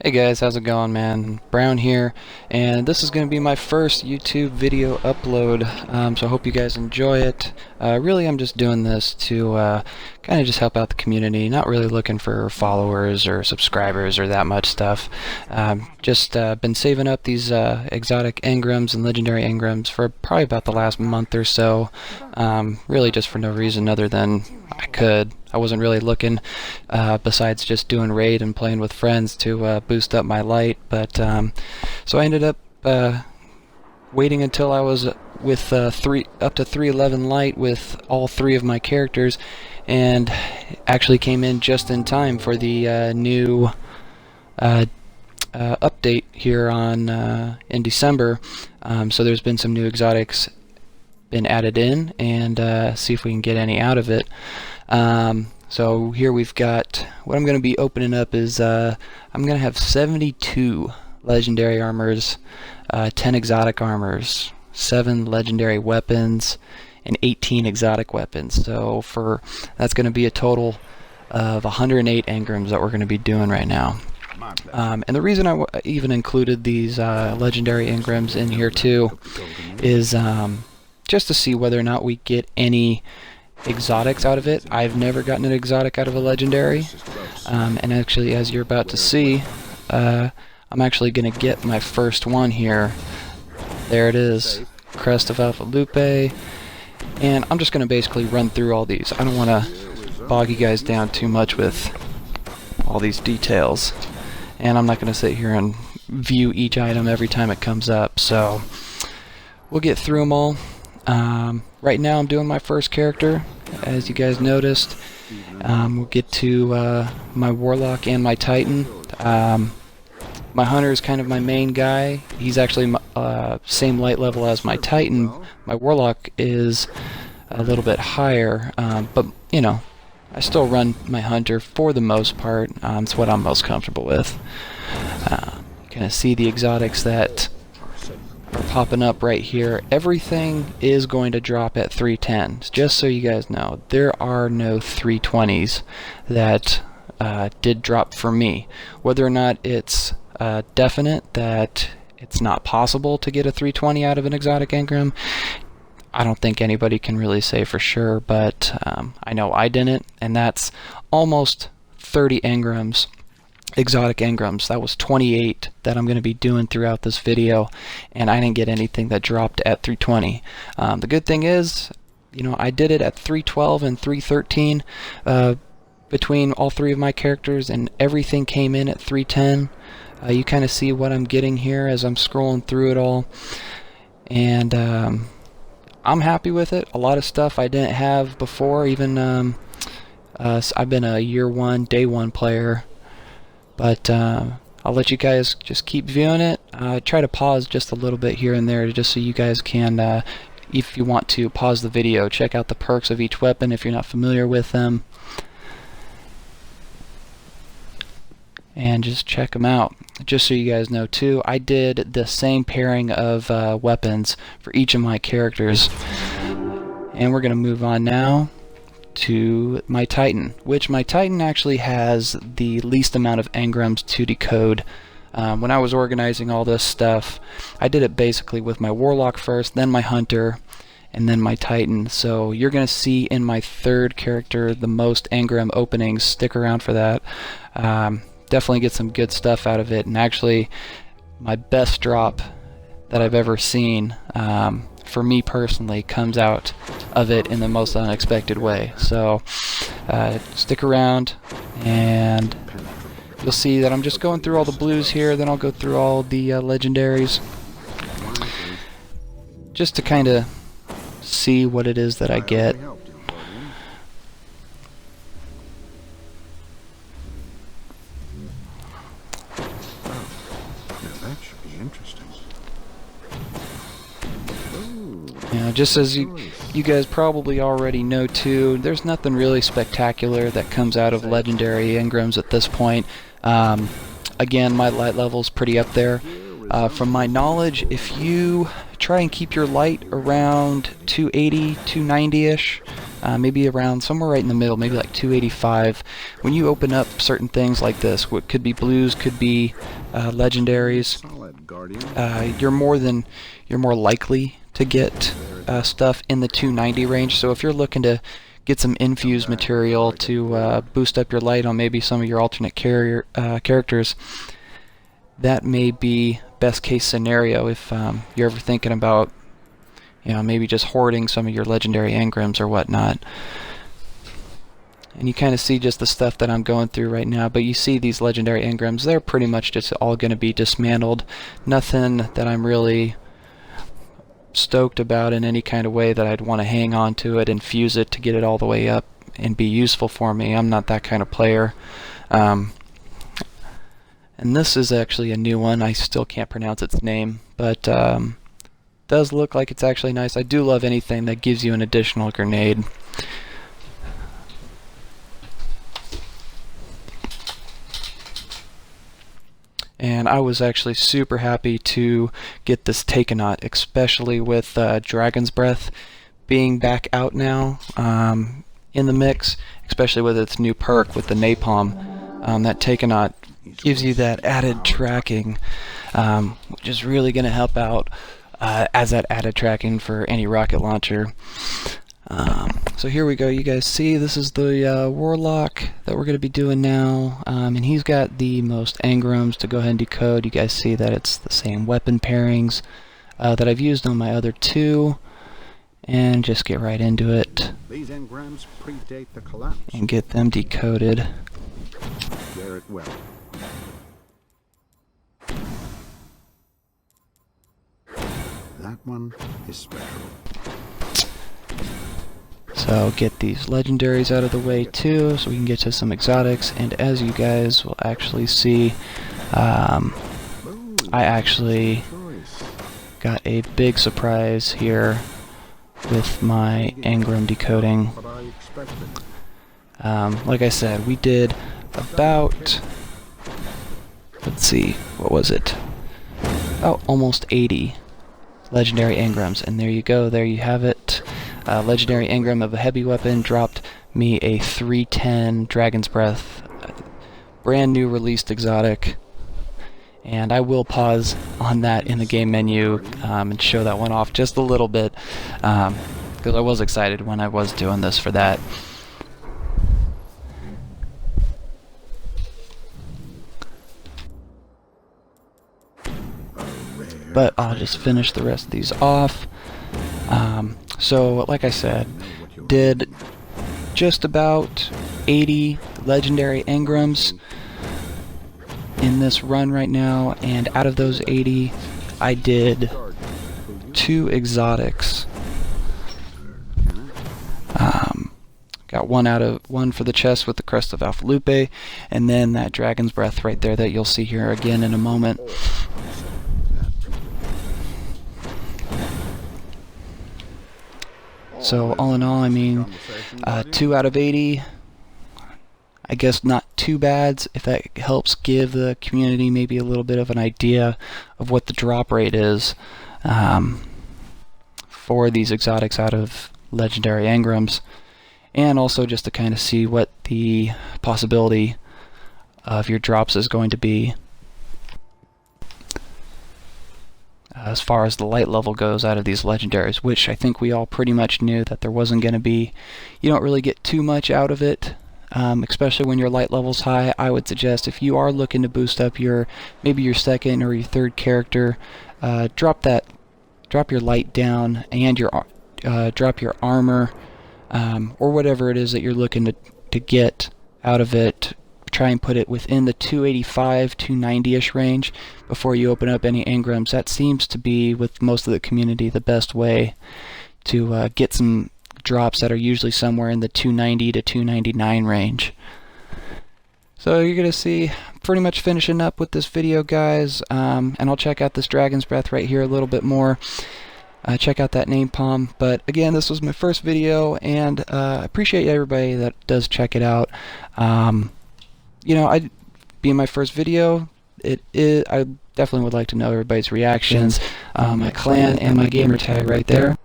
Hey guys, how's it going, man? Brown here, and this is going to be my first YouTube video upload, so I hope you guys enjoy it. Really, I'm just doing this to kind of just help out the community, not really looking for followers or subscribers or that much stuff. Just been saving up these exotic engrams and legendary engrams for probably about the last month or so, really just for no reason other than I wasn't really looking, besides just doing raid and playing with friends, to boost up my light. But so I ended up waiting until I was with up to 311 light with all three of my characters, and actually came in just in time for the new update here on in December. So there's been some new exotics been added in, and see if we can get any out of it. So here we've got, what I'm going to be opening up is, I'm going to have 72 legendary armors, 10 exotic armors, 7 legendary weapons, and 18 exotic weapons. So that's going to be a total of 108 engrams that we're going to be doing right now. And the reason I even included these legendary engrams in here too is just to see whether or not we get any exotics out of it. I've never gotten an exotic out of a legendary, and actually, as you're about to see, I'm actually going to get my first one here. There it is, Crest of Alpha Lupe, and I'm just going to basically run through all these. I don't want to bog you guys down too much with all these details, and I'm not going to sit here and view each item every time it comes up, so we'll get through them all. Right now I'm doing my first character, as you guys noticed. We'll get to my Warlock and my Titan. My Hunter is kind of my main guy. He's actually same light level as my Titan. My Warlock is a little bit higher, but you know, I still run my Hunter for the most part. It's what I'm most comfortable with. You kind of see the exotics that are popping up right here. Everything is going to drop at 310. Just so you guys know, there are no 320s that did drop for me. Whether or not it's definite that it's not possible to get a 320 out of an exotic engram, I don't think anybody can really say for sure, but I know I didn't, and that's almost 30 engrams. Exotic engrams. That was 28 that I'm going to be doing throughout this video, and I didn't get anything that dropped at 320. The good thing is, you know, I did it at 312 and 313 between all three of my characters, and everything came in at 310. You kind of see what I'm getting here as I'm scrolling through it all, and I'm happy with it. A lot of stuff I didn't have before. Even I've been a year one, day one player. But I'll let you guys just keep viewing it. Try to pause just a little bit here and there, just so you guys can, if you want to, pause the video. Check out the perks of each weapon if you're not familiar with them. And just check them out. Just so you guys know too, I did the same pairing of weapons for each of my characters. And we're going to move on now to my Titan, which my Titan actually has the least amount of engrams to decode. When I was organizing all this stuff, I did it basically with my Warlock first, then my Hunter, and then my Titan. So you're going to see in my third character the most engram openings. Stick around for that. Definitely get some good stuff out of it, and actually my best drop that I've ever seen, for me personally, comes out of it in the most unexpected way. So stick around, and you'll see that I'm just going through all the blues here, then I'll go through all the legendaries, just to kind of see what it is that I get. Just as you guys probably already know too, there's nothing really spectacular that comes out of legendary engrams at this point. Again, my light level's pretty up there. From my knowledge, if you try and keep your light around 280, 290-ish, maybe around somewhere right in the middle, maybe like 285. When you open up certain things like this, what could be blues, could be legendaries, you're more likely to get stuff in the 290 range. So if you're looking to get some infused material to boost up your light on maybe some of your alternate characters, that may be best case scenario if you're ever thinking about, you know, maybe just hoarding some of your legendary engrams or whatnot. And you kind of see just the stuff that I'm going through right now, but you see these legendary engrams, they're pretty much just all going to be dismantled. Nothing that I'm really stoked about in any kind of way that I'd want to hang on to it and fuse it to get it all the way up and be useful for me. I'm not that kind of player. And this is actually a new one. I still can't pronounce its name, but does look like it's actually nice. I do love anything that gives you an additional grenade. And I was actually super happy to get this Takenaut, especially with Dragon's Breath being back out now in the mix, especially with its new perk with the Napalm. That Takenaut gives you that added tracking, which is really going to help out as that added tracking for any rocket launcher. So here we go. You guys see this is the Warlock that we're going to be doing now, and he's got the most engrams to go ahead and decode. You guys see that it's the same weapon pairings that I've used on my other two, and just get right into it. These engrams predate the collapse and get them decoded. Wear it well. That one is special. So get these legendaries out of the way too, so we can get to some exotics. And as you guys will actually see, I actually got a big surprise here with my engram decoding. Like I said, we did about, let's see, what was it? About almost 80 legendary engrams, and there you go, there you have it. Legendary engram of a heavy weapon dropped me a 310 Dragon's Breath, brand new released exotic, and I will pause on that in the game menu and show that one off just a little bit, because I was excited when I was doing this for that. But I'll just finish the rest of these off. So, like I said, did just about 80 legendary engrams in this run right now, and out of those 80, I did 2 exotics. Got one for the chest with the crest of Alpha Lupe, and then that Dragon's Breath right there that you'll see here again in a moment. So all in all, I mean, 2 out of 80, I guess not too bad, if that helps give the community maybe a little bit of an idea of what the drop rate is for these exotics out of legendary engrams, and also just to kind of see what the possibility of your drops is going to be as far as the light level goes out of these legendaries, which I think we all pretty much knew that there wasn't going to be. You don't really get too much out of it, especially when your light level's high. I would suggest if you are looking to boost up maybe your second or your third character, drop your light down and drop your armor, or whatever it is that you're looking to get out of it. Try and put it within the 285, 290-ish range before you open up any engrams. That seems to be, with most of the community, the best way to get some drops that are usually somewhere in the 290 to 299 range. So you're going to see pretty much finishing up with this video, guys, and I'll check out this Dragon's Breath right here a little bit more. Check out that napalm. But again, this was my first video, and I appreciate everybody that does check it out. You know, being my first video, I definitely would like to know everybody's reactions. My clan and my gamer tag right there.